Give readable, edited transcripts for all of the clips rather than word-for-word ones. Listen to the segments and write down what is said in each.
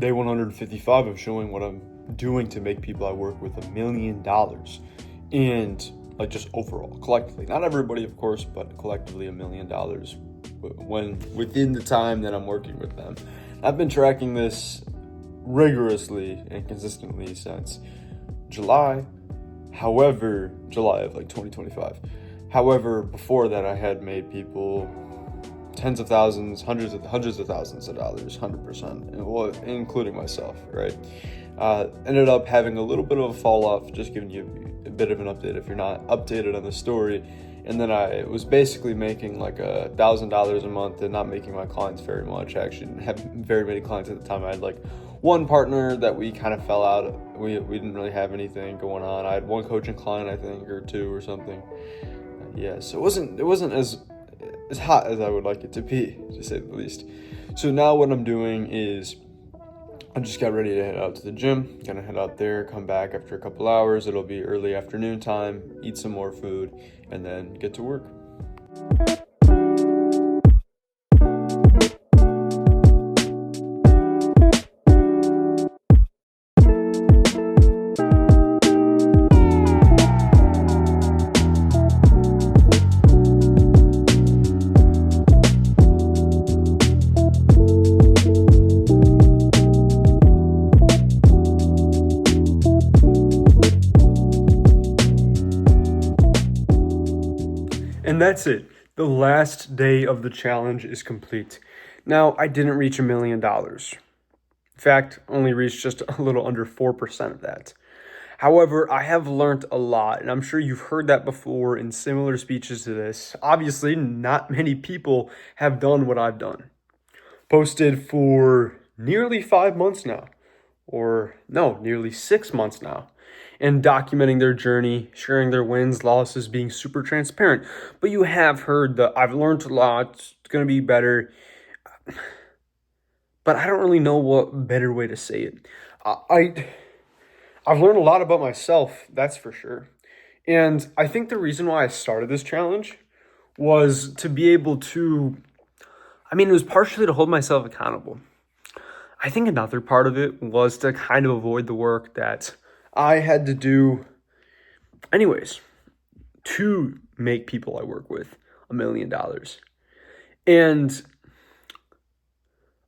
day 155 of showing what I'm doing to make people I work with $1 million. And like just overall, collectively, not everybody, of course, but collectively $1 million when within the time that I'm working with them. I've been tracking this rigorously and consistently since July of like 2025. However, before that, I had made people tens of thousands, hundreds of thousands of dollars, 100%, well, including myself, right? Ended up having a little bit of a fall off, just giving you a bit of an update if you're not updated on the story. And then I was basically making like $1,000 a month and not making my clients very much. I actually didn't have very many clients at the time. I had like one partner that we kind of fell out. We didn't really have anything going on. I had one coaching client, I think, or two or something. Yeah, so it wasn't as hot as I would like it to be, to say the least. So now what I'm doing is I just got ready to head out to the gym. Gonna head out there, come back after a couple hours. It'll be early afternoon time, eat some more food, and then get to work. And that's it. The last day of the challenge is complete. Now, I didn't reach $1 million. In fact, only reached just a little under 4% of that. However, I have learned a lot, and I'm sure you've heard that before in similar speeches to this. Obviously, not many people have done what I've done. Posted for nearly 5 months now, or no, nearly 6 months now, and documenting their journey, sharing their wins, losses, being super transparent. But you have heard that I've learned a lot, it's going to be better. But I don't really know what better way to say it. I've learned a lot about myself, that's for sure. And I think the reason why I started this challenge was to be able to, it was partially to hold myself accountable. I think another part of it was to kind of avoid the work that I had to do anyways to make people I work with $1 million. And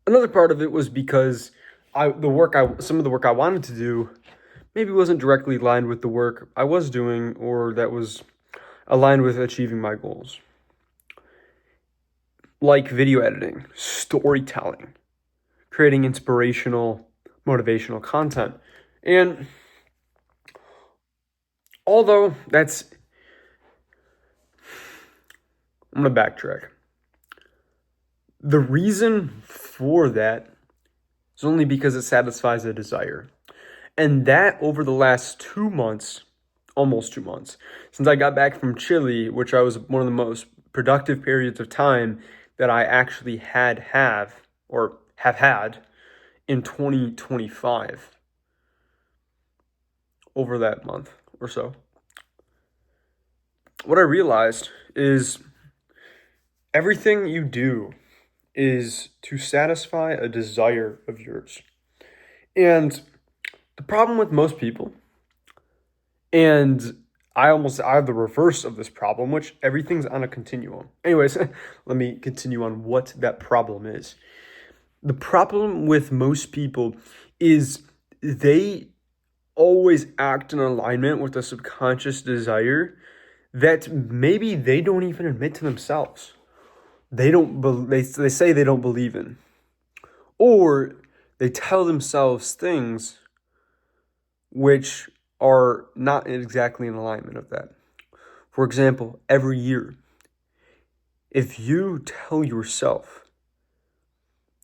another part of it was because some of the work I wanted to do maybe wasn't directly aligned with the work I was doing or that was aligned with achieving my goals. Like video editing, storytelling, creating inspirational, motivational content. And although I'm going to backtrack. The reason for that is only because it satisfies a desire. And that over the last 2 months, almost 2 months, since I got back from Chile, which I was one of the most productive periods of time that I actually have had in 2025 over that month or so. What I realized is everything you do is to satisfy a desire of yours. And the problem with most people, and I have the reverse of this problem, which everything's on a continuum. Anyways, let me continue on what that problem is. The problem with most people is they always act in alignment with a subconscious desire that maybe they don't even admit to themselves. They say they don't believe in. Or they tell themselves things which are not exactly in alignment of that. For example, every year, if you tell yourself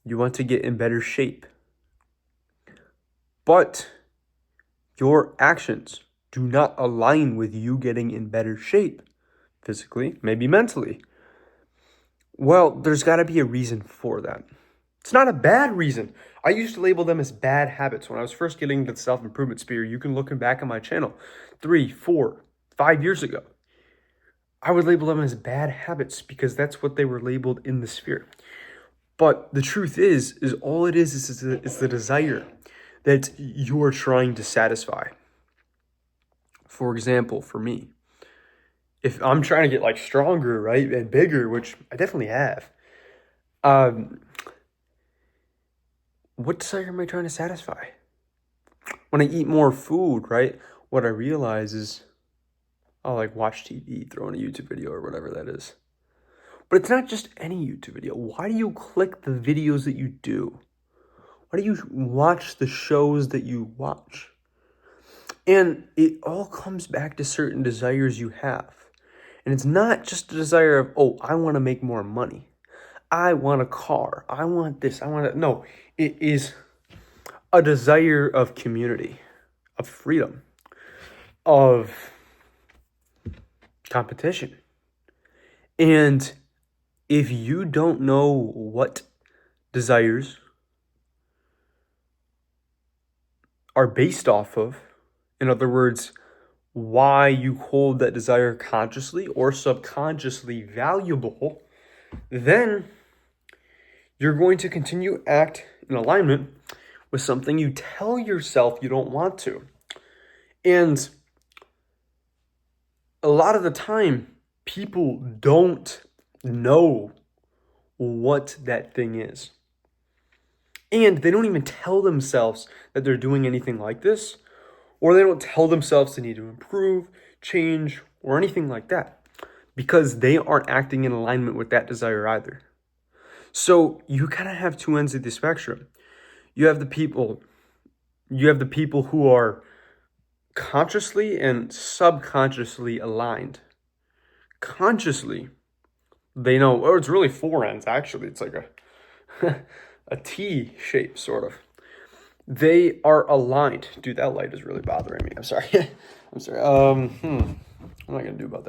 you want to get in better shape, but your actions do not align with you getting in better shape, physically, maybe mentally, well, there's got to be a reason for that. It's not a bad reason. I used to label them as bad habits when I was first getting into the self-improvement sphere. You can look back on my channel 3, 4, 5 years ago. I would label them as bad habits because that's what they were labeled in the sphere. But the truth is all it is it's the desire that you're trying to satisfy. For example, for me, if I'm trying to get like stronger, right, and bigger, which I definitely have, um, what desire am I trying to satisfy? When I eat more food, right, what I realize is I'll like watch TV, throw in a YouTube video or whatever that is. But it's not just any YouTube video. Why do you click the videos that you do? Why do you watch the shows that you watch? And it all comes back to certain desires you have. And it's not just a desire of, oh, I want to make more money. I want a car. I want this. I want that. No, it is a desire of community, of freedom, of competition. And if you don't know what desires are based off of, in other words, why you hold that desire consciously or subconsciously valuable, then you're going to continue to act in alignment with something you tell yourself you don't want to. And a lot of the time, people don't know what that thing is. And they don't even tell themselves that they're doing anything like this, or they don't tell themselves they need to improve, change, or anything like that, because they aren't acting in alignment with that desire either. So you kind of have two ends of the spectrum. You have the people who are consciously and subconsciously aligned. Consciously, they know, oh, it's really four ends, actually. It's like a T shape, sort of. They are aligned. Dude, that light is really bothering me. I'm sorry. I'm sorry. What am I going to do about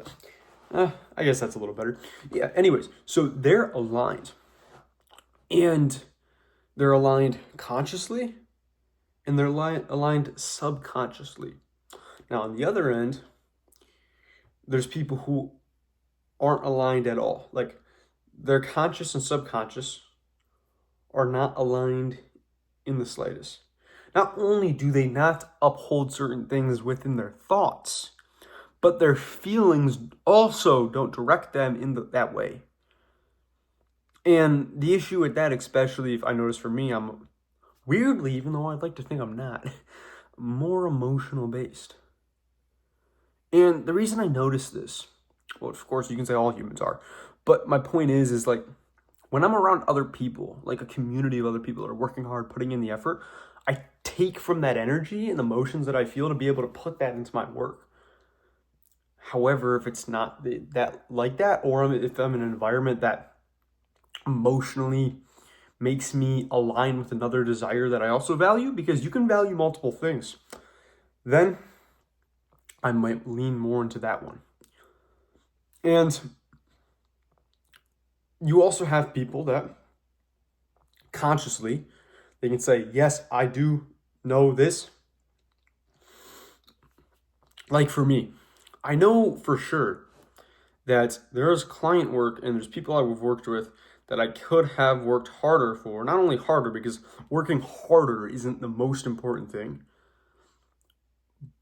that? I guess that's a little better. Yeah, anyways, so they're aligned. And they're aligned consciously, and they're aligned subconsciously. Now, on the other end, there's people who aren't aligned at all. Like, their conscious and subconscious are not aligned in the slightest. Not only do they not uphold certain things within their thoughts, but their feelings also don't direct them in that way. And the issue with that, especially if I notice for me, I'm weirdly, even though I'd like to think I'm not, more emotional based. And the reason I notice this, well, of course, you can say all humans are, but my point is like, when I'm around other people, like a community of other people that are working hard, putting in the effort, I take from that energy and emotions that I feel to be able to put that into my work. However, if it's not that like that, or if I'm in an environment that emotionally makes me align with another desire that I also value, because you can value multiple things, then I might lean more into that one. And you also have people that consciously, they can say, yes, I do know this. Like for me, I know for sure that there's client work and there's people I've worked with that I could have worked harder for. Not only harder, because working harder isn't the most important thing,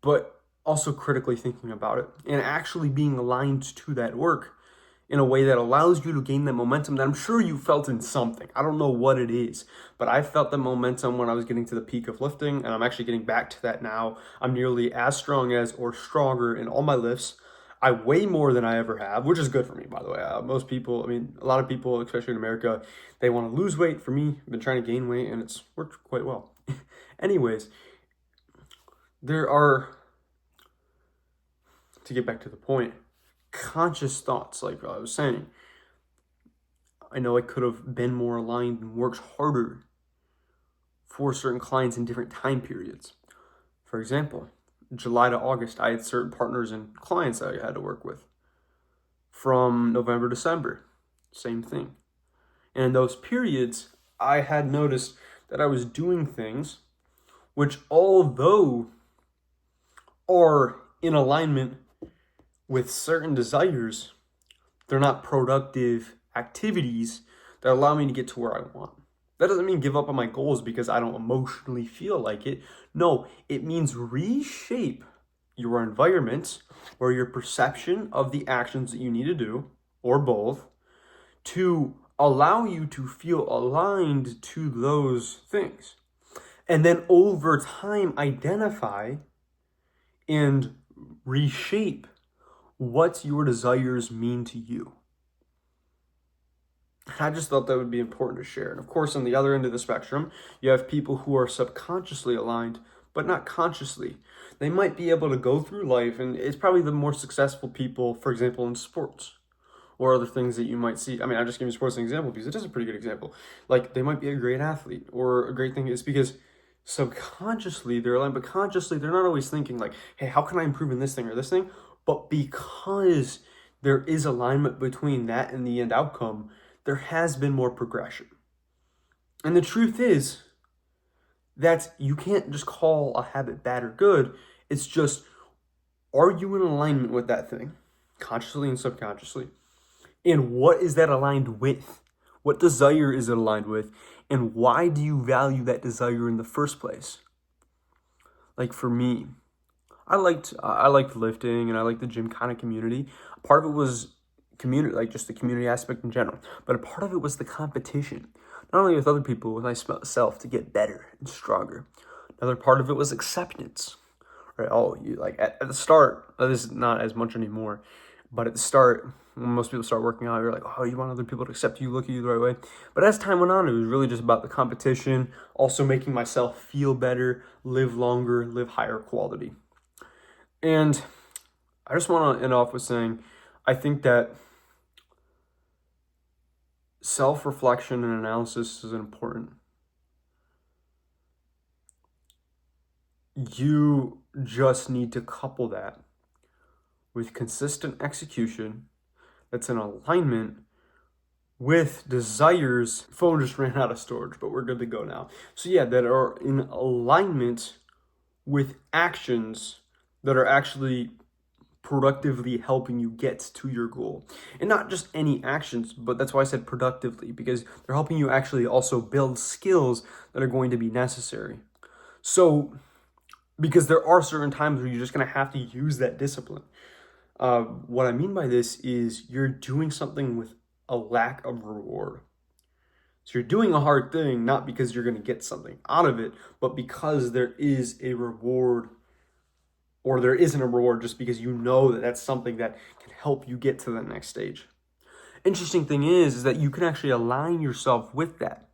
but also critically thinking about it and actually being aligned to that work in a way that allows you to gain that momentum that I'm sure you felt in something. I don't know what it is, but I felt the momentum when I was getting to the peak of lifting, and I'm actually getting back to that now. I'm nearly as strong as or stronger in all my lifts. I weigh more than I ever have, which is good for me, by the way. Most people, a lot of people, especially in America, they want to lose weight. For me, I've been trying to gain weight, and it's worked quite well. Anyways, there are, to get back to the point, conscious thoughts, like I was saying. I know I could have been more aligned and worked harder for certain clients in different time periods. For example, July to August, I had certain partners and clients that I had to work with. From November to December, same thing. And in those periods, I had noticed that I was doing things which, although are in alignment with certain desires, they're not productive activities that allow me to get to where I want. That doesn't mean give up on my goals because I don't emotionally feel like it. No, it means reshape your environment or your perception of the actions that you need to do, or both, to allow you to feel aligned to those things. And then over time, identify and reshape what your desires mean to you. I just thought that would be important to share. And of course, on the other end of the spectrum, you have people who are subconsciously aligned, but not consciously. They might be able to go through life, and it's probably the more successful people, for example, in sports or other things that you might see. I mean, I'm just giving sports an example because it is a pretty good example. Like, they might be a great athlete, or a great thing is because subconsciously they're aligned, but consciously they're not always thinking like, hey, how can I improve in this thing or this thing? But because there is alignment between that and the end outcome, there has been more progression. And the truth is that you can't just call a habit bad or good. It's just, are you in alignment with that thing, consciously and subconsciously? And what is that aligned with? What desire is it aligned with? And why do you value that desire in the first place? Like for me, I liked lifting and I liked the gym kind of community. Part of it was community, like just the community aspect in general. But a part of it was the competition, not only with other people, with myself to get better and stronger. Another part of it was acceptance. Right? Oh, you like at the start, this is not as much anymore, but at the start, when most people start working out, you're like, oh, you want other people to accept you, look at you the right way. But as time went on, it was really just about the competition, also making myself feel better, live longer, live higher quality. And I just want to end off with saying, I think that self-reflection and analysis is important. You just need to couple that with consistent execution that's in alignment with desires. Phone just ran out of storage, but we're good to go now. So yeah, that are in alignment with actions that are actually productively helping you get to your goal. And not just any actions, but that's why I said productively, because they're helping you actually also build skills that are going to be necessary. So, because there are certain times where you're just going to have to use that discipline. What I mean by this is you're doing something with a lack of reward. So you're doing a hard thing, not because you're going to get something out of it, but because there is a reward, or there isn't a reward just because you know that that's something that can help you get to the next stage. Interesting thing is that you can actually align yourself with that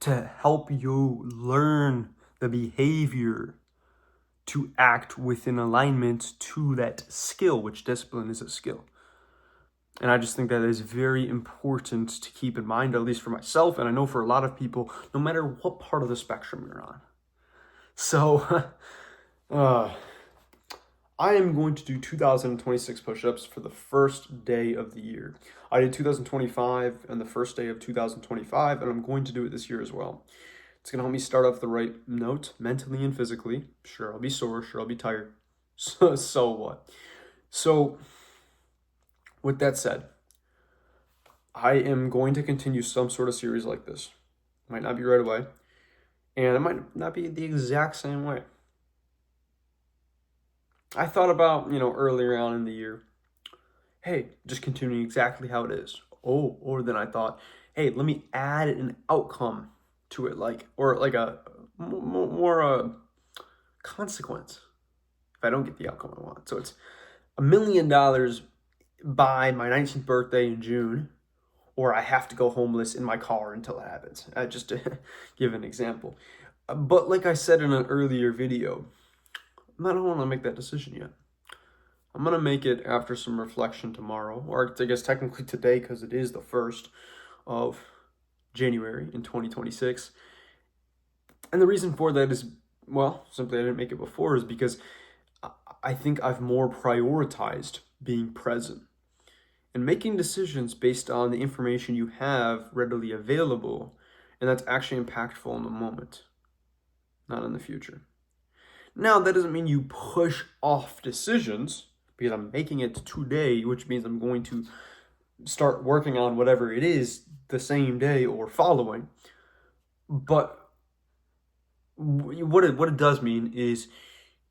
to help you learn the behavior to act within alignment to that skill, which discipline is a skill. And I just think that is very important to keep in mind, at least for myself, and I know for a lot of people, no matter what part of the spectrum you're on. So, I am going to do 2026 push-ups for the first day of the year. I did 2025 on the first day of 2025, and I'm going to do it this year as well. It's going to help me start off the right note, mentally and physically. Sure, I'll be sore. Sure, I'll be tired. So what? So, with that said, I am going to continue some sort of series like this. Might not be right away, and it might not be the exact same way. I thought about, earlier on in the year, hey, just continuing exactly how it is. Oh, or then I thought, hey, let me add an outcome to it, or like a more consequence if I don't get the outcome I want. So it's $1 million by my 19th birthday in June, or I have to go homeless in my car until it happens. Just to give an example. But like I said in an earlier video, I don't want to make that decision yet. I'm going to make it after some reflection tomorrow, or I guess technically today because it is the 1st of January in 2026. And the reason for that is, well, simply I didn't make it before, is because I think I've more prioritized being present and making decisions based on the information you have readily available, and that's actually impactful in the moment, not in the future. Now, that doesn't mean you push off decisions, because I'm making it today, which means I'm going to start working on whatever it is the same day or following. But what it does mean is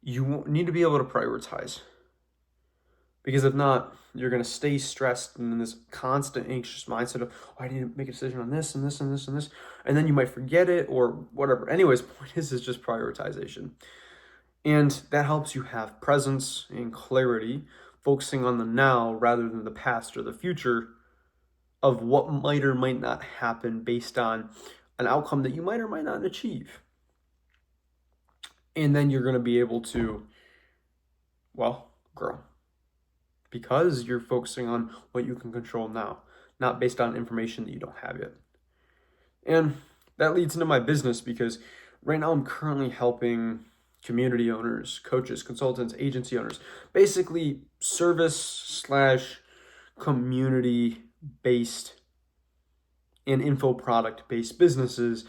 you need to be able to prioritize. Because if not, you're going to stay stressed and in this constant anxious mindset of, oh, I need to make a decision on this and this and this and this. And then you might forget it or whatever. Anyways, point is just prioritization. And that helps you have presence and clarity, focusing on the now rather than the past or the future of what might or might not happen based on an outcome that you might or might not achieve. And then you're going to be able to, well, grow. Because you're focusing on what you can control now, not based on information that you don't have yet. And that leads into my business because right now I'm currently helping community owners, coaches, consultants, agency owners, basically service slash community based and info product based businesses.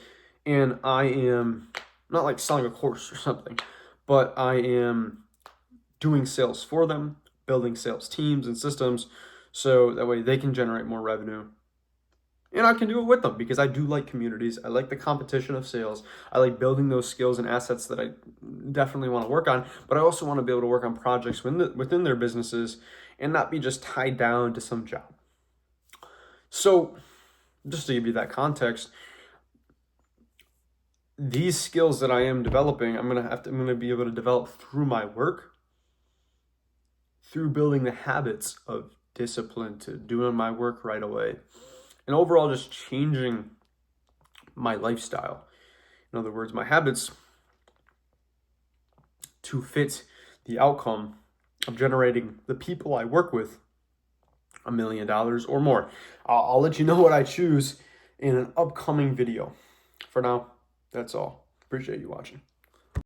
And I am not like selling a course or something, but I am doing sales for them, building sales teams and systems so that way they can generate more revenue. And I can do it with them because I do like communities. I like the competition of sales. I like building those skills and assets that I definitely want to work on. But I also want to be able to work on projects within their businesses and not be just tied down to some job. So, just to give you that context, these skills that I am developing, I'm gonna be able to develop through my work, through building the habits of discipline to doing my work right away, and overall just changing my lifestyle. In other words, my habits to fit the outcome of generating the people I work with $1 million or more. I'll let you know what I choose in an upcoming video. For now, that's all. Appreciate you watching.